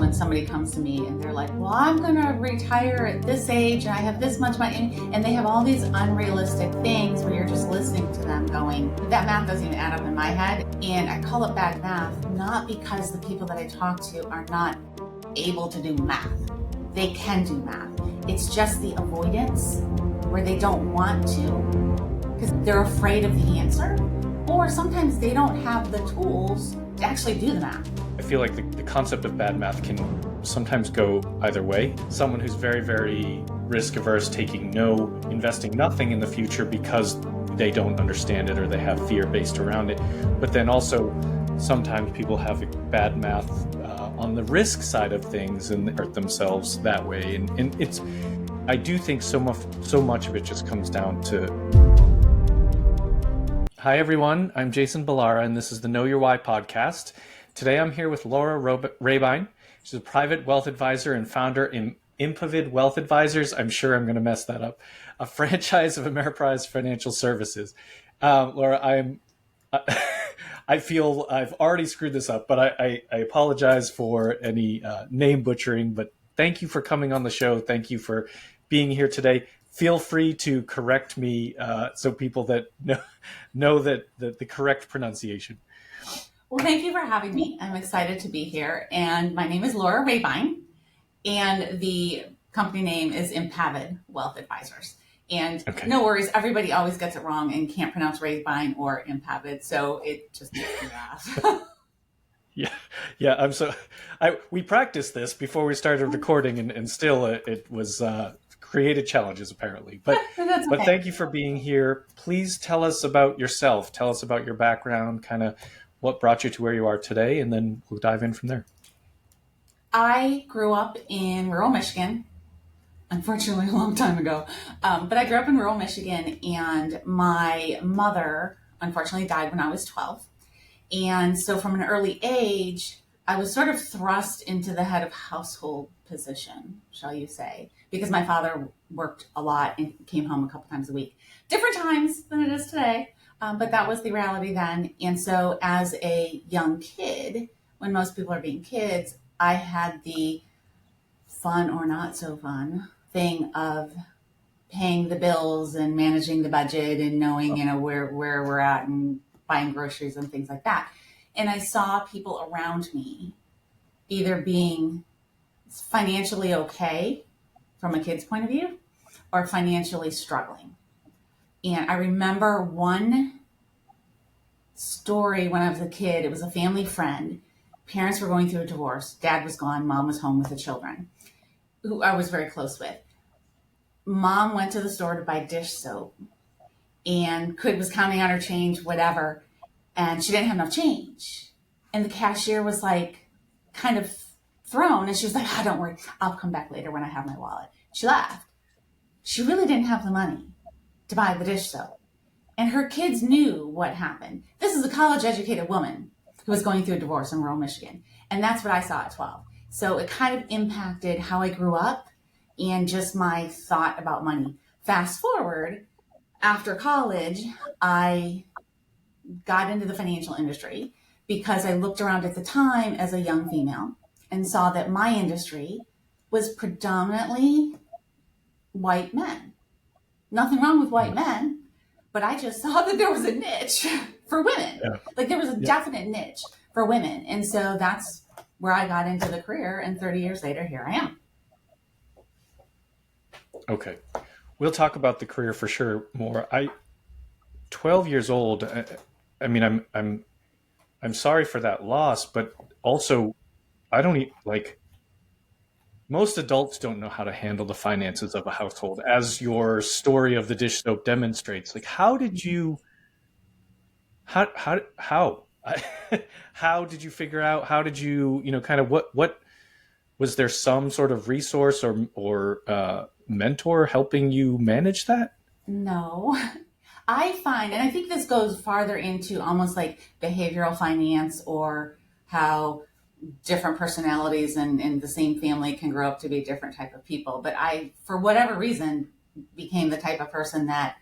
when somebody comes to me and they're like, well, I'm going to retire at this age and I have this much money, and they have all these unrealistic things where you're just listening to them going, that math doesn't even add up in my head. And I call it bad math, not because the people that I talk to are not able to do math. They can do math. It's just the avoidance where they don't want to because they're afraid of the answer, or sometimes they don't have the tools to actually do the math. I feel like the concept of bad math can sometimes go either way. Someone who's very, very risk averse, investing nothing in the future because they don't understand it or they have fear based around it. But then also sometimes people have bad math on the risk side of things and hurt themselves that way. And I do think so much of it just comes down to. Hi everyone, I'm Jason Balara and this is the Know Your Why podcast. Today I'm here with Laura Rahbein. She's a private wealth advisor and founder in Impavid Wealth Advisors. I'm sure I'm going to mess that up. A franchise of Ameriprise Financial Services. Laura, I feel I've already screwed this up, but I apologize for any name butchering, but thank you for coming on the show. Thank you for being here today. Feel free to correct me so people that know that the correct pronunciation. Well, thank you for having me. I'm excited to be here. And my name is Laura Rahbein, and the company name is Impavid Wealth Advisors. And No worries, everybody always gets it wrong and can't pronounce Rahbein or Impavid, so it just makes me laugh. Yeah. We practiced this before we started recording, and still it was created challenges apparently. But okay. But thank you for being here. Please tell us about yourself. Tell us about your background, kind of what brought you to where you are today, and then we'll dive in from there. I grew up in rural Michigan, unfortunately a long time ago, but I grew up in rural Michigan, and my mother unfortunately died when I was 12. And so from an early age, I was sort of thrust into the head of household position, shall you say, because my father worked a lot and came home a couple times a week. Different times than it is today, but that was the reality then. And so as a young kid, when most people are being kids, I had the fun or not so fun thing of paying the bills and managing the budget and knowing, where we're at and buying groceries and things like that. And I saw people around me either being financially okay from a kid's point of view or financially struggling. And I remember one story when I was a kid. It was a family friend. Parents were going through a divorce. Dad was gone. Mom was home with the children, who I was very close with. Mom went to the store to buy dish soap, and kid was counting on her change, whatever, and she didn't have enough change. And the cashier was like kind of thrown, and she was like, oh, don't worry, I'll come back later when I have my wallet. She left. She really didn't have the money to buy the dish soap. And her kids knew what happened. This is a college-educated woman who was going through a divorce in rural Michigan. And that's what I saw at 12. So it kind of impacted how I grew up and just my thought about money. Fast forward, after college, I got into the financial industry because I looked around at the time as a young female and saw that my industry was predominantly white men. Nothing wrong with white men, but I just saw that there was a niche for women. Yeah. Like there was a definite niche for women. And so that's where I got into the career. And 30 years later, here I am. Okay. We'll talk about the career for sure more. 12 years old. I mean, I'm sorry for that loss, but also most adults don't know how to handle the finances of a household, as your story of the dish soap demonstrates. Like, how did you figure out, how did you, kind of what was there some sort of resource or mentor helping you manage that? No, I find, and I think this goes farther into almost like behavioral finance or how different personalities in the same family can grow up to be different type of people. But I, for whatever reason, became the type of person that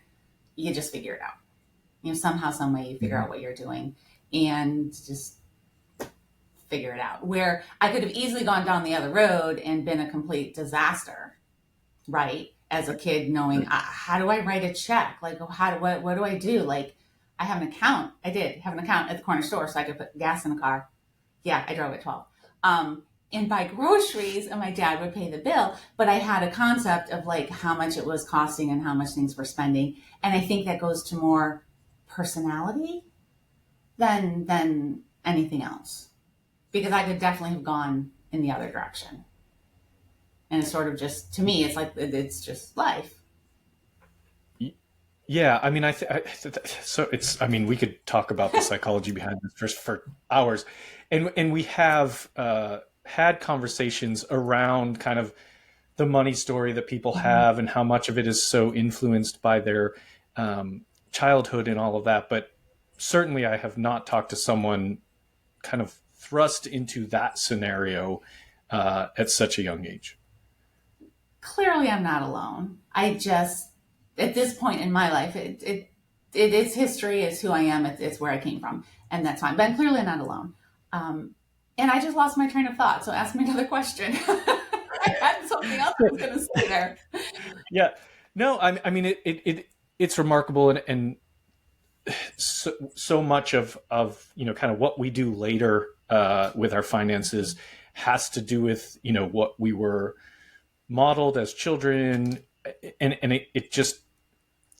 you just figure it out. Somehow, some way you figure out what you're doing and just figure it out. Where I could have easily gone down the other road and been a complete disaster, right? As a kid, knowing how do I write a check? Like, what do I do? Like, I have an account. I did have an account at the corner store so I could put gas in the car. Yeah, I drove at 12. And buy groceries, and my dad would pay the bill. But I had a concept of like how much it was costing and how much things were spending. And I think that goes to more personality than anything else, because I could definitely have gone in the other direction. And it's sort of just, to me, it's like, it's just life. Yeah, I mean, so it's. I mean, we could talk about the psychology behind this for hours, and we have had conversations around kind of the money story that people have and how much of it is so influenced by their childhood and all of that. But certainly, I have not talked to someone kind of thrust into that scenario at such a young age. Clearly, I'm not alone. I just, at this point in my life, it's history, it's who I am, it's where I came from, and that's fine. But clearly, I'm not alone. And I just lost my train of thought. So ask me another question. I had something else I was going to say there. Yeah, no, I mean, it's remarkable, and so much of kind of what we do later with our finances has to do with what we were modeled as children, and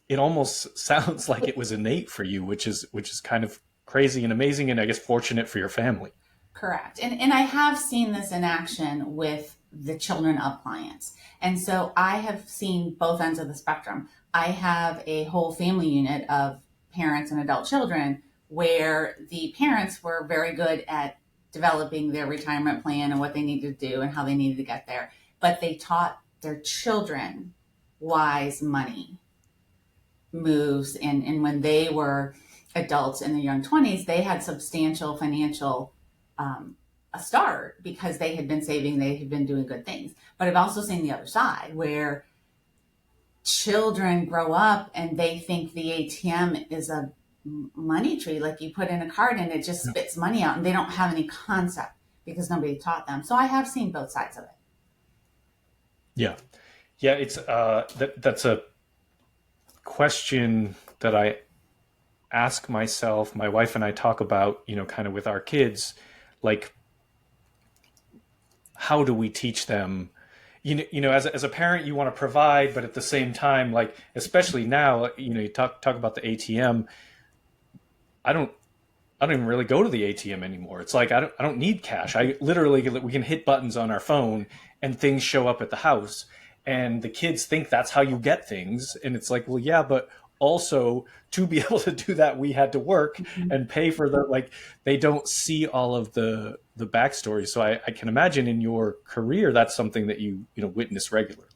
it almost sounds like it was innate for you, which is kind of crazy and amazing, and I guess fortunate for your family. Correct. And I have seen this in action with the children of clients. And so I have seen both ends of the spectrum. I have a whole family unit of parents and adult children where the parents were very good at developing their retirement plan and what they needed to do and how they needed to get there. But they taught their children wise money moves. And when they were adults in their young 20s, they had substantial financial a start because they had been saving, they had been doing good things. But I've also seen the other side where children grow up and they think the ATM is a money tree, like you put in a card and it just spits money out, and they don't have any concept because nobody taught them. So I have seen both sides of it. Yeah, it's that's a question that I ask myself. My wife and I talk about, kind of with our kids, like, how do we teach them? As a parent, you want to provide, but at the same time, like, especially now, you talk about the ATM. I don't even really go to the ATM anymore. It's like, I don't need cash. We can hit buttons on our phone and things show up at the house, and the kids think that's how you get things. And it's like, well, yeah, but also to be able to do that, we had to work and pay for they don't see all of the backstory. So I can imagine in your career, that's something that you witness regularly.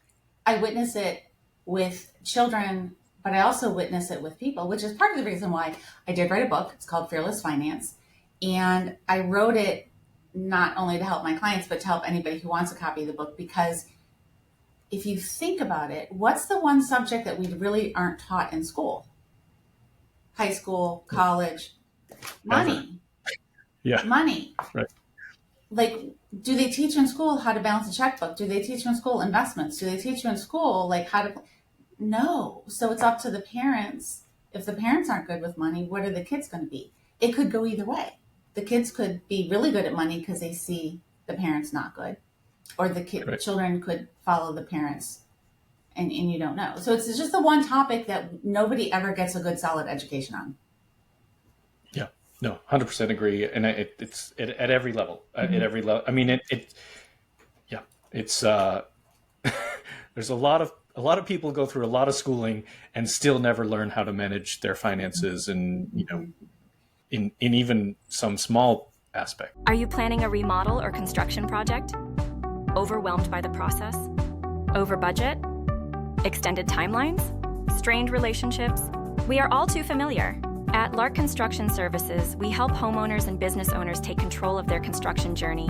I witness it with children, but I also witness it with people, which is part of the reason why I did write a book. It's called Fearless Finance. And I wrote it not only to help my clients, but to help anybody who wants a copy of the book, because if you think about it, what's the one subject that we really aren't taught in school? High school, college, money. Yeah. Money. Right. Like, do they teach in school how to balance a checkbook? Do they teach in school investments? Do they teach you in school like how to? No. So it's up to the parents. If the parents aren't good with money, what are the kids going to be? It could go either way. The kids could be really good at money because they see the parents not good. Or the children could follow the parents and you don't know. So it's just the one topic that nobody ever gets a good solid education on. Yeah, no, 100% agree. And it's at every level, at every level. I mean, it's there's a lot of people go through a lot of schooling and still never learn how to manage their finances and, in even some small aspect. Are you planning a remodel or construction project? Overwhelmed by the process? Over budget? Extended timelines? Strained relationships? We are all too familiar. At Lark Construction Services, we help homeowners and business owners take control of their construction journey,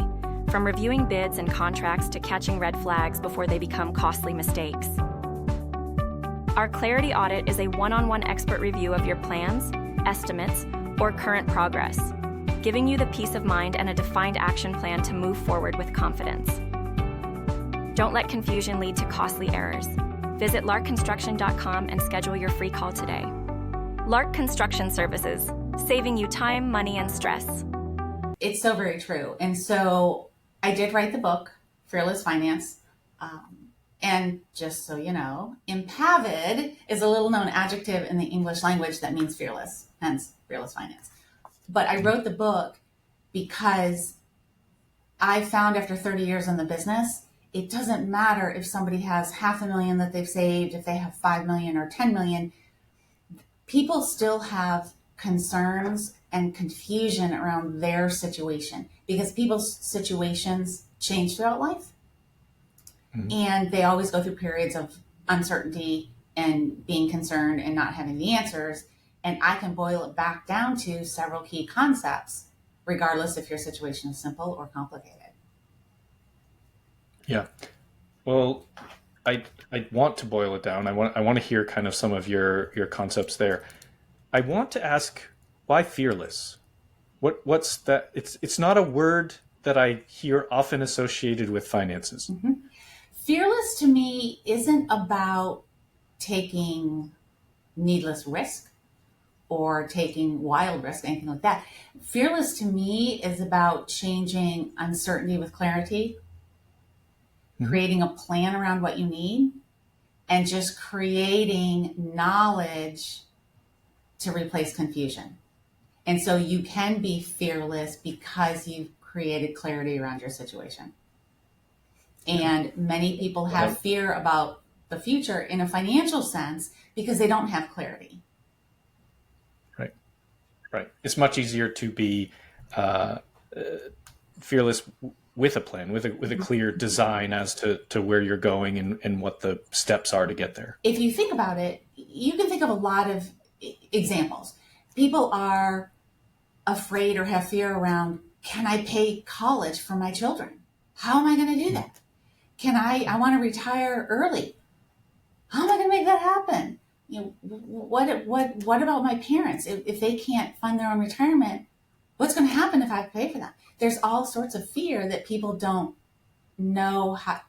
from reviewing bids and contracts to catching red flags before they become costly mistakes. Our Clarity Audit is a one-on-one expert review of your plans, estimates, or current progress. giving you the peace of mind and a defined action plan to move forward with confidence. Don't let confusion lead to costly errors. Visit larkconstruction.com and schedule your free call today. Lark Construction Services, saving you time, money, and stress. It's so very true. And so I did write the book, Fearless Finance. And just so you know, Impavid is a little known adjective in the English language that means fearless, hence Fearless Finance. But I wrote the book because I found after 30 years in the business, it doesn't matter if somebody has $500,000 that they've saved, if they have 5 million or 10 million, people still have concerns and confusion around their situation because people's situations change throughout life. And they always go through periods of uncertainty and being concerned and not having the answers. And I can boil it back down to several key concepts, regardless if your situation is simple or complicated. Yeah. Well, I want to boil it down. I want to hear kind of some of your concepts there. I want to ask, why fearless? What's that? It's not a word that I hear often associated with finances. Mm-hmm. Fearless to me isn't about taking needless risk or taking wild risk, anything like that. Fearless to me is about changing uncertainty with clarity, creating a plan around what you need, and just creating knowledge to replace confusion. And so you can be fearless because you've created clarity around your situation. And many people have fear about the future in a financial sense because they don't have clarity. Right. It's much easier to be fearless with a plan, with a clear design as to where you're going and what the steps are to get there. If you think about it, you can think of a lot of examples. People are afraid or have fear around, can I pay college for my children? How am I going to do that? I want to retire early. How am I going to make that happen? What about my parents? If they can't fund their own retirement, what's going to happen if I pay for that? There's all sorts of fear that people don't know how.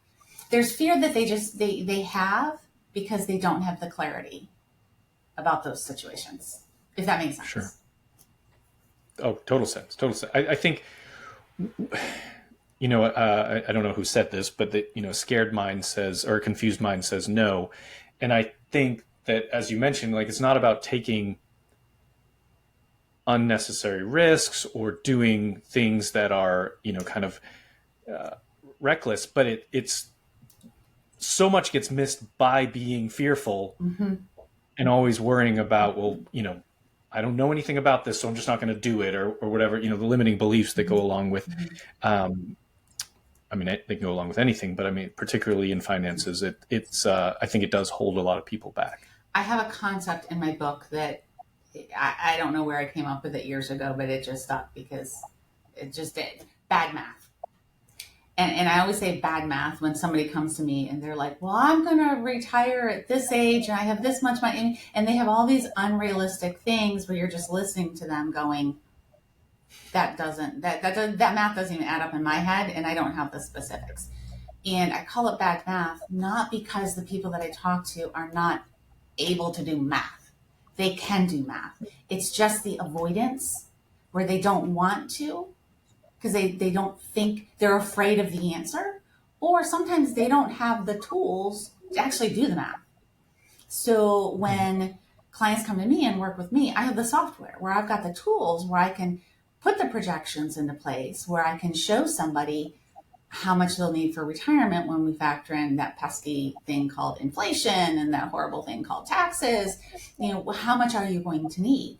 There's fear that they have because they don't have the clarity about those situations, if that makes sense. Sure. Oh, total sense. I think, I don't know who said this, but that, a scared mind says, or a confused mind says no. And I think that, as you mentioned, it's not about taking unnecessary risks or doing things that are, kind of reckless, but it's so much gets missed by being fearful and always worrying about, I don't know anything about this, so I'm just not going to do it or whatever, the limiting beliefs that go along with, they can go along with anything, but particularly in finances, it's I think it does hold a lot of people back. I have a concept in my book that I don't know where I came up with it years ago, but it just stuck because it just did. Bad math. And I always say bad math when somebody comes to me and they're like, well, I'm going to retire at this age and I have this much money. And they have all these unrealistic things where you're just listening to them going, that math doesn't even add up in my head and I don't have the specifics. And I call it bad math, not because the people that I talk to are not able to do math. They can do math. It's just the avoidance where they don't want to because they don't think, they're afraid of the answer, or sometimes they don't have the tools to actually do the math. So when clients come to me and work with me, I have the software where I've got the tools where I can put the projections into place, where I can show somebody how much they'll need for retirement when we factor in that pesky thing called inflation and that horrible thing called taxes. How much are you going to need?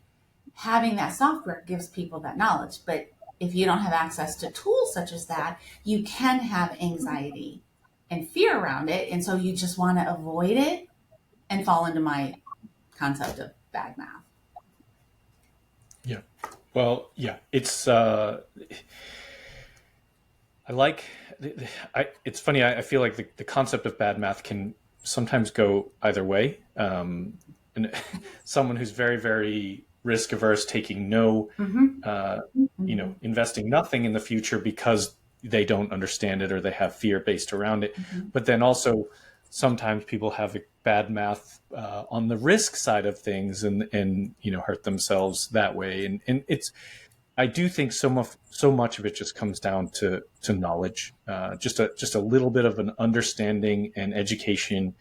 Having that software gives people that knowledge. But if you don't have access to tools such as that, you can have anxiety and fear around it. And so you just want to avoid it and fall into my concept of bad math. Yeah. Well, yeah, it's, it's funny. I feel like the concept of bad math can sometimes go either way. And someone who's very, very risk averse, taking no, investing nothing in the future because they don't understand it or they have fear based around it. But then also sometimes people have bad math on the risk side of things and hurt themselves that way. And I do think so much of it just comes down to knowledge, just a little bit of an understanding and education,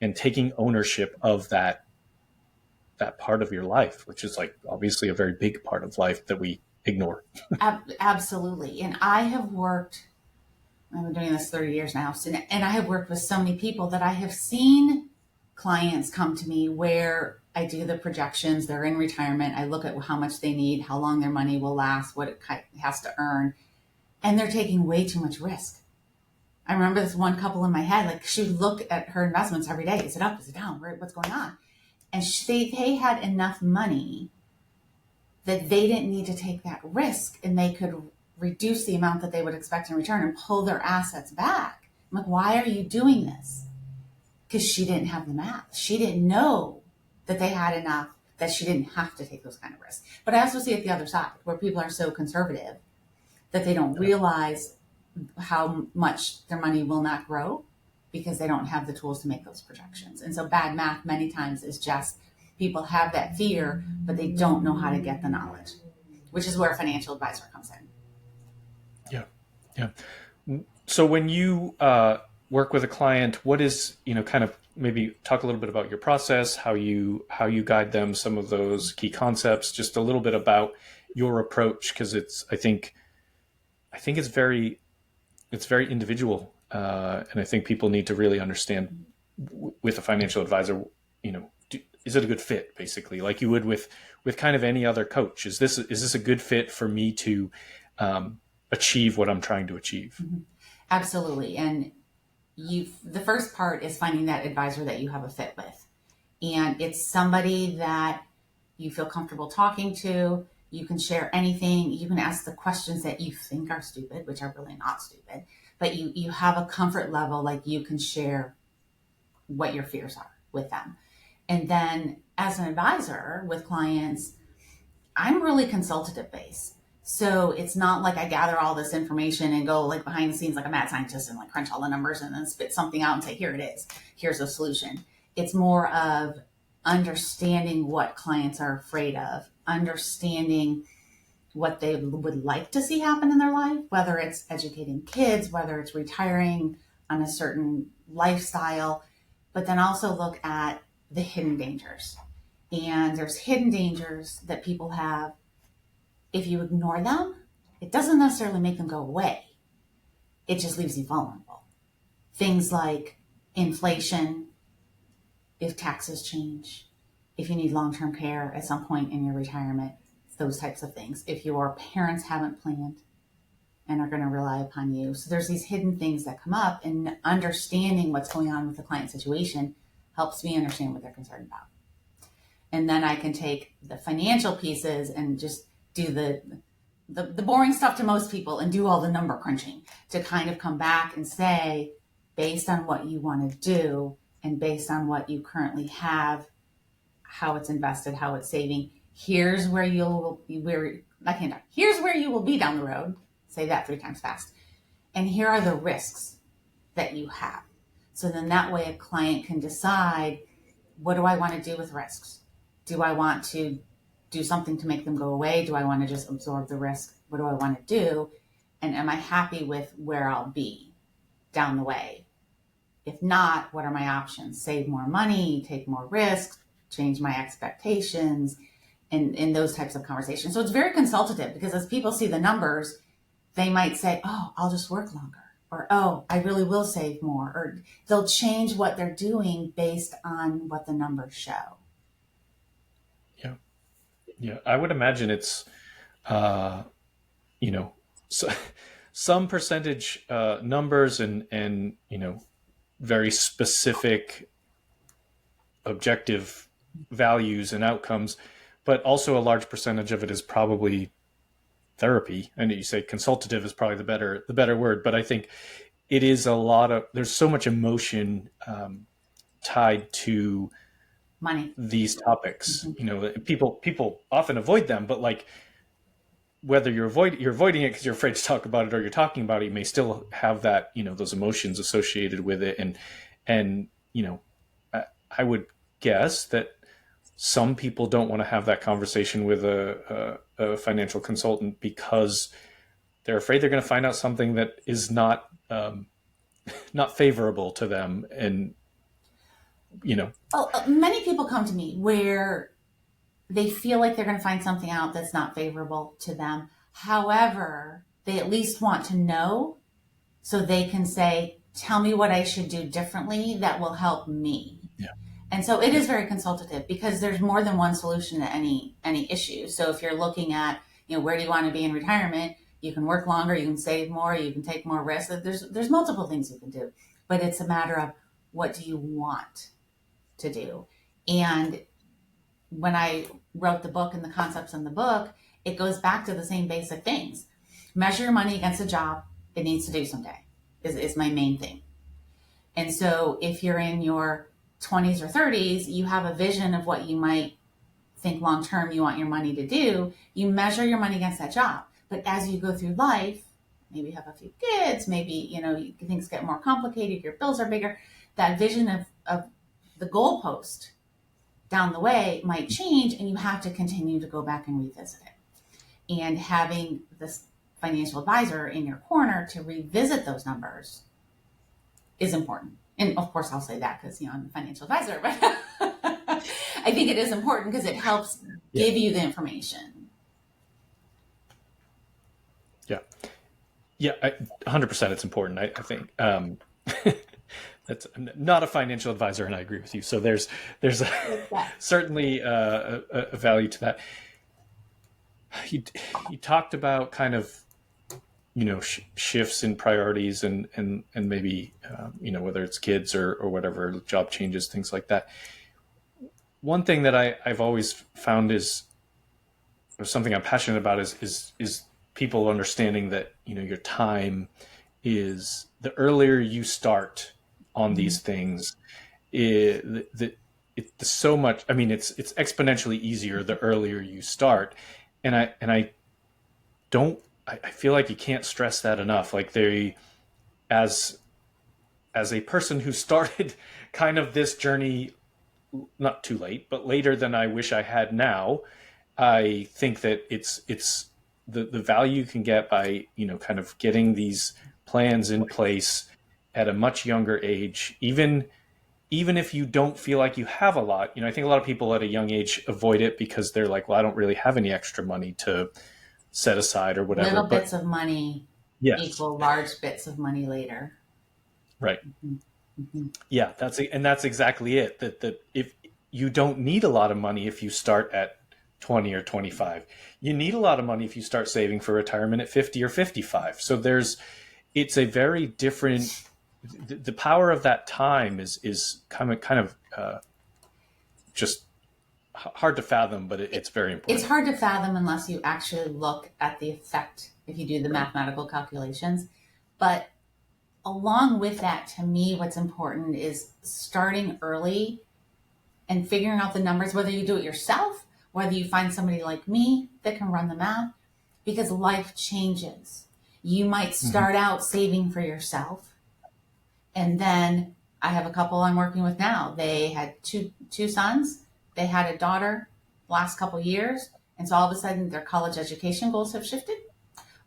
and taking ownership of that part of your life, which is like obviously a very big part of life that we ignore. Absolutely. And I've been doing this 30 years now, and I have worked with so many people that I have seen clients come to me where I do the projections. They're in retirement. I look at how much they need, how long their money will last, what it has to earn, and they're taking way too much risk. I remember this one couple in my head, like she would look at her investments every day. Is it up? Is it down? What's going on? And they had enough money that they didn't need to take that risk, and they could reduce the amount that they would expect in return and pull their assets back. I'm like, why are you doing this? Because she didn't have the math. She didn't know that they had enough that she didn't have to take those kind of risks. But I also see it the other side, where people are so conservative that they don't realize how much their money will not grow because they don't have the tools to make those projections. And so bad math many times is just people have that fear, but they don't know how to get the knowledge, which is where a financial advisor comes in. Yeah. So when you work with a client, what is, kind of maybe talk a little bit about your process, how you guide them, some of those key concepts, just a little bit about your approach, because I think it's very individual. And I think people need to really understand with a financial advisor, is it a good fit, basically, like you would with kind of any other coach? Is this a good fit for me to achieve what I'm trying to achieve? Mm-hmm. Absolutely. And the first part is finding that advisor that you have a fit with. And it's somebody that you feel comfortable talking to. You can share anything. You can ask the questions that you think are stupid, which are really not stupid, but you have a comfort level, like you can share what your fears are with them. And then as an advisor with clients, I'm really consultative based. So it's not like I gather all this information and go like behind the scenes like a mad scientist and like crunch all the numbers and then spit something out and say, here it is. Here's a solution. It's more of understanding what clients are afraid of, understanding what they would like to see happen in their life, whether it's educating kids, whether it's retiring on a certain lifestyle, but then also look at the hidden dangers. And there's hidden dangers that people have. If you ignore them, it doesn't necessarily make them go away. It just leaves you vulnerable. Things like inflation, if taxes change, if you need long-term care at some point in your retirement, those types of things. If your parents haven't planned and are going to rely upon you. So there's these hidden things that come up, and understanding what's going on with the client situation helps me understand what they're concerned about. And then I can take the financial pieces and just do the boring stuff to most people and do all the number crunching to kind of come back and say, based on what you want to do and based on what you currently have, how it's invested, how it's saving, here's where you will be down the road. Say that 3 times fast. And here are the risks that you have. So then that way a client can decide, what do I want to do with risks? Do I want to do something to make them go away? Do I want to just absorb the risk? What do I want to do? And am I happy with where I'll be down the way? If not, what are my options? Save more money, take more risks, change my expectations, and those types of conversations. So it's very consultative, because as people see the numbers, they might say, oh, I'll just work longer, or, oh, I really will save more, or they'll change what they're doing based on what the numbers show. Yeah, I would imagine it's, some percentage numbers and very specific objective values and outcomes, but also a large percentage of it is probably therapy. And you say consultative is probably the better word, but I think it is there's so much emotion tied to Money. these topics. People often avoid them, but like whether you're avoiding it because you're afraid to talk about it or you're talking about it, you may still have that, those emotions associated with it. And I would guess that some people don't want to have that conversation with a financial consultant because they're afraid they're going to find out something that is not favorable to them. And, many people come to me where they feel like they're going to find something out that's not favorable to them. However, they at least want to know so they can say, tell me what I should do differently that will help me. Yeah. And so it is very consultative because there's more than one solution to any issue. So if you're looking at, where do you want to be in retirement? You can work longer, you can save more, you can take more risks. There's multiple things you can do, but it's a matter of what do you want to do. And when I wrote the book and the concepts in the book, it goes back to the same basic things. Measure your money against a job it needs to do someday is my main thing. And so if you're in your 20s or 30s, you have a vision of what you might think long-term you want your money to do. You measure your money against that job. But as you go through life, maybe you have a few kids, maybe, things get more complicated, your bills are bigger. That vision of the goalpost down the way might change, and you have to continue to go back and revisit it. And having this financial advisor in your corner to revisit those numbers is important. And of course, I'll say that because I'm a financial advisor, but I think it is important because it helps give you the information. Yeah, 100% it's important. I think I'm not a financial advisor, and I agree with you. So there's certainly a value to that. You talked about kind of shifts in priorities and maybe whether it's kids or whatever, job changes, things like that. One thing that I've always found is, or something I'm passionate about is people understanding that your time is, the earlier you start on these things, it's so much. I mean, it's exponentially easier the earlier you start, and I feel like you can't stress that enough. Like as a person who started kind of this journey not too late, but later than I wish I had now, I think that it's the value you can get by kind of getting these plans in place at a much younger age, even if you don't feel like you have a lot. I think a lot of people at a young age avoid it because they're like, well, I don't really have any extra money to set aside or whatever. Little bits of money equal large bits of money later. Right. Mm-hmm. Mm-hmm. Yeah, that's exactly it. That if you don't need a lot of money if you start at 20 or 25, you need a lot of money if you start saving for retirement at 50 or 55. So it's a very different. The power of that time is kind of just hard to fathom, but it's very important. It's hard to fathom unless you actually look at the effect, if you do the mathematical calculations. But along with that, to me, what's important is starting early and figuring out the numbers, whether you do it yourself, whether you find somebody like me that can run the math, because life changes. You might start out saving for yourself. And then I have a couple I'm working with now. They had two sons. They had a daughter last couple years. And so all of a sudden their college education goals have shifted.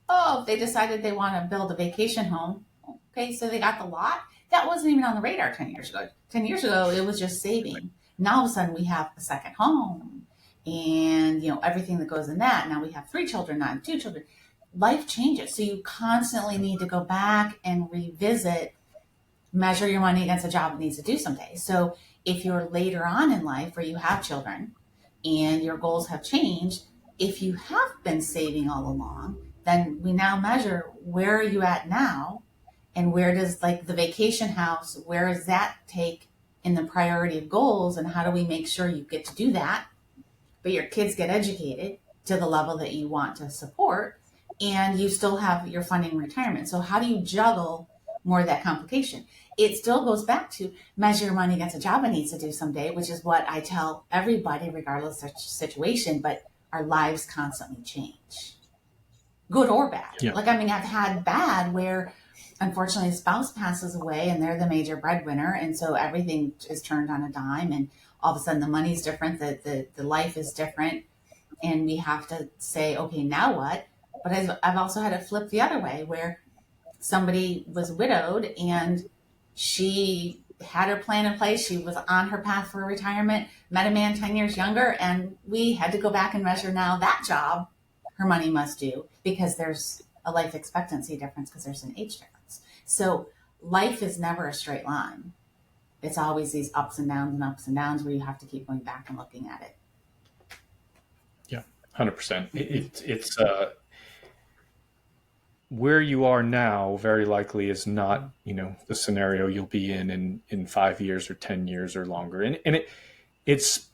Oh, they decided they want to build a vacation home. Okay, so they got the lot. That wasn't even on the radar 10 years ago. 10 years ago, it was just saving. Now all of a sudden we have a second home and everything that goes in that. Now we have 3 children, not 2 children. Life changes. So you constantly need to go back and revisit, measure your money against a job it needs to do someday. So if you're later on in life where you have children and your goals have changed, if you have been saving all along, then we now measure where are you at now and where does like the vacation house, where does that take in the priority of goals, and how do we make sure you get to do that, but your kids get educated to the level that you want to support and you still have your funding retirement. So how do you juggle more of that complication. It still goes back to measure your money against a job it needs to do someday, which is what I tell everybody, regardless of situation. But our lives constantly change, good or bad. Yeah. Like, I mean, I've had bad where unfortunately a spouse passes away and they're the major breadwinner. And so everything is turned on a dime, and all of a sudden the money's different, the life is different. And we have to say, okay, now what? But I've also had it flip the other way where somebody was widowed and she had her plan in place. She was on her path for retirement, met a man 10 years younger, and we had to go back and measure now that job her money must do, because there's a life expectancy difference, because there's an age difference. So life is never a straight line. It's always these ups and downs where you have to keep going back and looking at it. Yeah, 100%. It's where you are now very likely is not, the scenario you'll be in 5 years or 10 years or longer. And if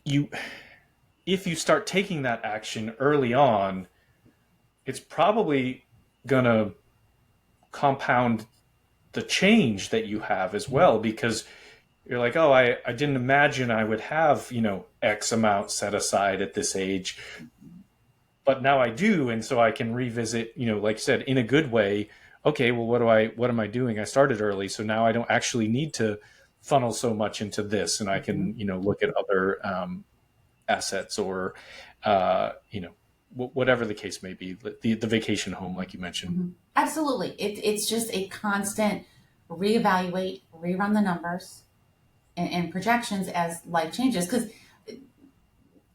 you start taking that action early on, it's probably gonna compound the change that you have as well, because you're like, oh, I didn't imagine I would have, X amount set aside at this age, but now I do. And so I can revisit, like you said, in a good way. Okay, well, what am I doing? I started early, so now I don't actually need to funnel so much into this, and I can, look at other assets or, whatever the case may be, the vacation home, like you mentioned. Mm-hmm. Absolutely. It's just a constant reevaluate, rerun the numbers and projections as life changes, because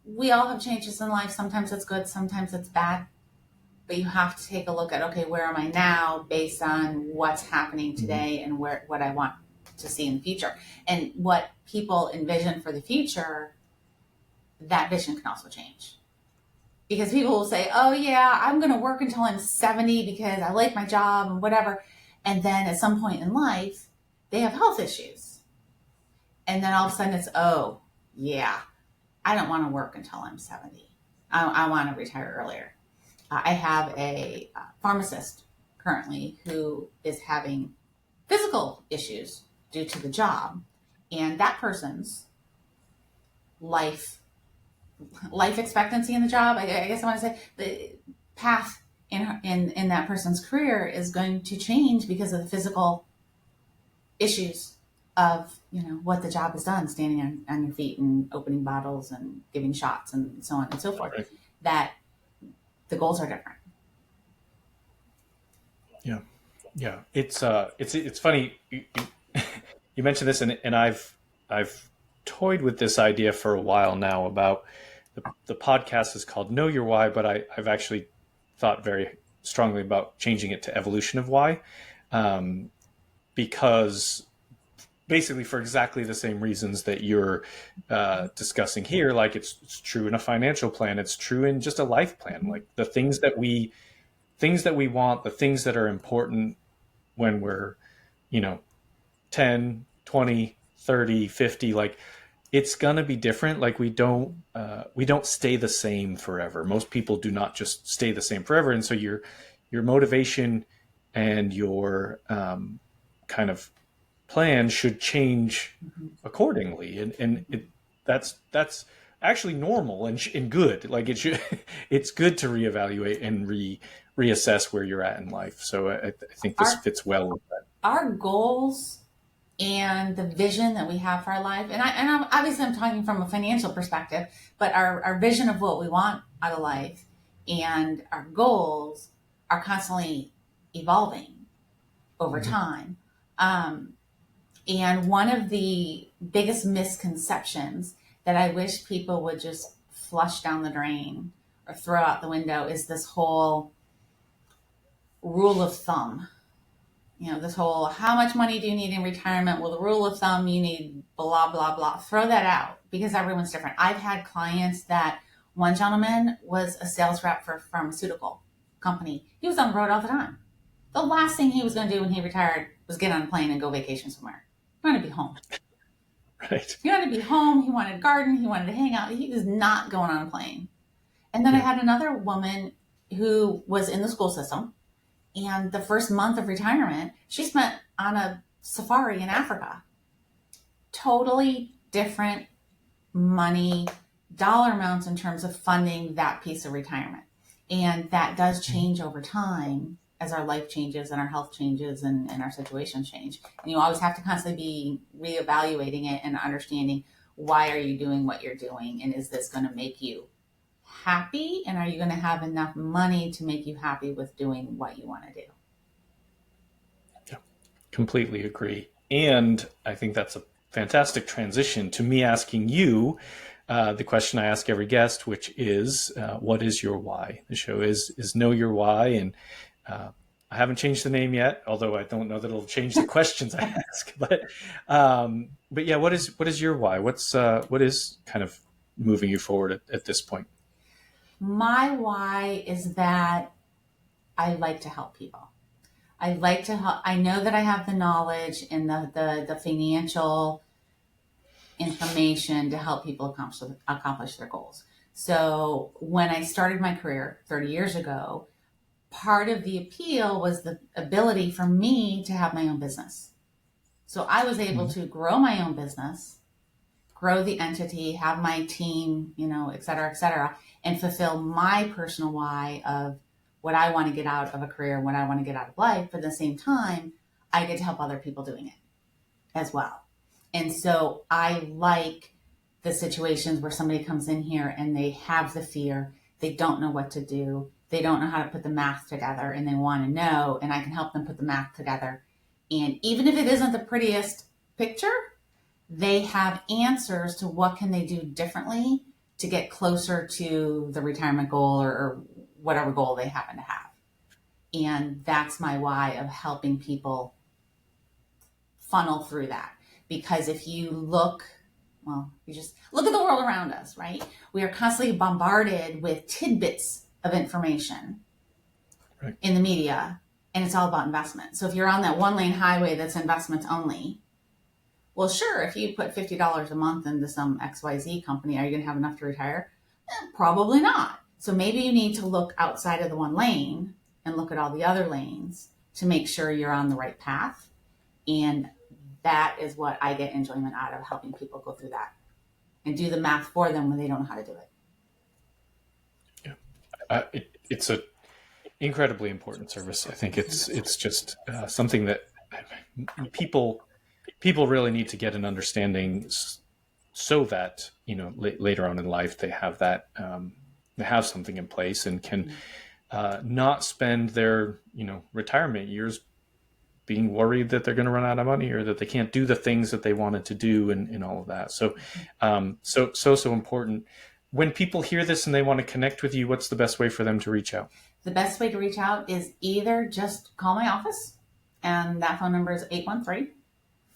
we all have changes in life. Sometimes it's good, sometimes it's bad, but you have to take a look at, okay, where am I now based on what's happening today and what I want to see in the future. And what people envision for the future, that vision can also change. Because people will say, oh yeah, I'm going to work until I'm 70 because I like my job and whatever. And then at some point in life, they have health issues. And then all of a sudden it's, oh yeah, I don't want to work until I'm 70. I want to retire earlier. I have a pharmacist currently who is having physical issues due to the job. And that person's life expectancy in the job, I guess I want to say, the path in that person's career is going to change because of the physical issues of, what the job has done, standing on your feet and opening bottles and giving shots and so on and so forth. Right. That the goals are different. Yeah. It's funny. You mentioned this, and I've toyed with this idea for a while now about the podcast is called Know Your Why, but I've actually thought very strongly about changing it to Evolution of Why, because basically for exactly the same reasons that you're discussing here. Like it's true in a financial plan, it's true in just a life plan. Like the things that we want, the things that are important when we're 10, 20, 30, 50, like it's going to be different. Like we don't stay the same forever. Most people do not just stay the same forever. And so your motivation and your kind of plan should change accordingly. And that's actually normal and good. Like it's good to reevaluate and reassess where you're at in life. So I think this fits well with that. Our goals and the vision that we have for our life, and I'm obviously I'm talking from a financial perspective, but our vision of what we want out of life and our goals are constantly evolving over time. And one of the biggest misconceptions that I wish people would just flush down the drain or throw out the window is this whole rule of thumb. This whole, how much money do you need in retirement? Well, the rule of thumb, you need blah, blah, blah. Throw that out because everyone's different. I've had clients that one gentleman was a sales rep for a pharmaceutical company. He was on the road all the time. The last thing he was going to do when he retired was get on a plane and go vacation somewhere. He wanted to be home. Right. He wanted to be home. He wanted to garden. He wanted to hang out. He was not going on a plane. And then I had another woman who was in the school system, And the first month of retirement, she spent on a safari in Africa. Totally different money, dollar amounts in terms of funding that piece of retirement. And that does change over time as our life changes and our health changes and our situations change. And you always have to constantly be reevaluating it and understanding, why are you doing what you're doing? And is this going to make you happy? And are you going to have enough money to make you happy with doing what you want to do? Yeah, completely agree. And I think that's a fantastic transition to me asking you the question I ask every guest, which is, what is your why? The show is Know Your Why. And I haven't changed the name yet, although I don't know that it'll change the questions I ask. But yeah, what is your why? What is kind of moving you forward at this point? My why is that I like to help people. I like to help. I know that I have the knowledge and the financial information to help people accomplish their goals. So when I started my career 30 years ago, part of the appeal was the ability for me to have my own business. So I was able to grow my own business, grow the entity, have my team, et cetera, and fulfill my personal why of what I want to get out of a career, what I want to get out of life. But at the same time, I get to help other people doing it as well. And so I like the situations where somebody comes in here and they have the fear, they don't know what to do, they don't know how to put the math together, and they want to know, and I can help them put the math together. And even if it isn't the prettiest picture, they have answers to what can they do differently to get closer to the retirement goal or whatever goal they happen to have. And that's my why of helping people funnel through that. Because if you you just look at the world around us, right? We are constantly bombarded with tidbits of information in the media, and it's all about investment. So if you're on that one lane highway that's investments only, well, sure, if you put $50 a month into some XYZ company, are you going to have enough to retire? Probably not. So maybe you need to look outside of the one lane and look at all the other lanes to make sure you're on the right path. And that is what I get enjoyment out of, helping people go through that and do the math for them when they don't know how to do it. Yeah, it's an incredibly important service. I think it's just something that people really need to get an understanding, so that later on in life they have that they have something in place and can not spend their retirement years being worried that they're going to run out of money or that they can't do the things that they wanted to do and all of that. So, so important. When people hear this and they want to connect with you, what's the best way for them to reach out? The best way to reach out is either just call my office, and that phone number is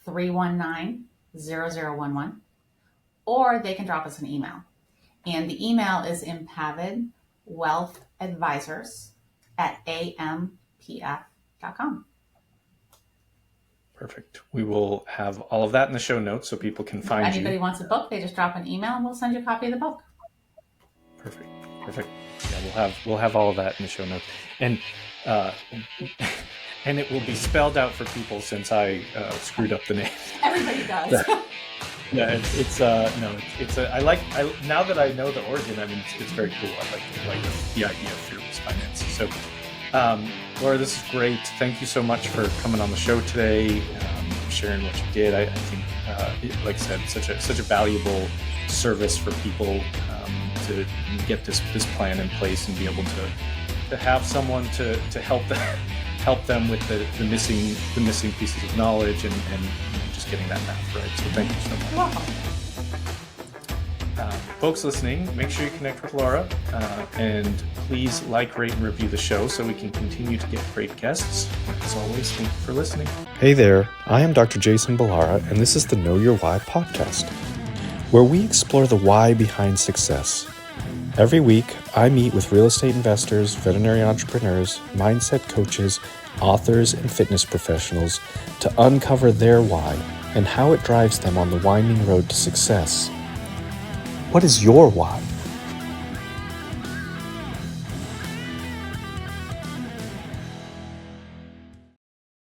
813-319-0011, or they can drop us an email. And the email is Impavid Wealth Advisors @ampf.com. Perfect. We will have all of that in the show notes so people can find you. If anybody wants a book, they just drop an email and we'll send you a copy of the book. Perfect. Yeah, we'll have all of that in the show notes, and it will be spelled out for people since I screwed up the name. Everybody does. Yeah, now that I know the origin, I mean, it's very cool. I like the idea of fearless finance. So, Laura, this is great. Thank you so much for coming on the show today, sharing what you did. I think, like I said, such a valuable service for people to get this plan in place and be able to have someone to help them with the missing pieces of knowledge and just getting that math right. So thank you so much. You're welcome. Folks listening, make sure you connect with Laura and please like, rate, and review the show so we can continue to get great guests. As always, thank you for listening. Hey there, I am Dr. Jason Balara, and this is the Know Your Why podcast, where we explore the why behind success. Every week, I meet with real estate investors, veterinary entrepreneurs, mindset coaches, authors, and fitness professionals to uncover their why and how it drives them on the winding road to success. What is your why?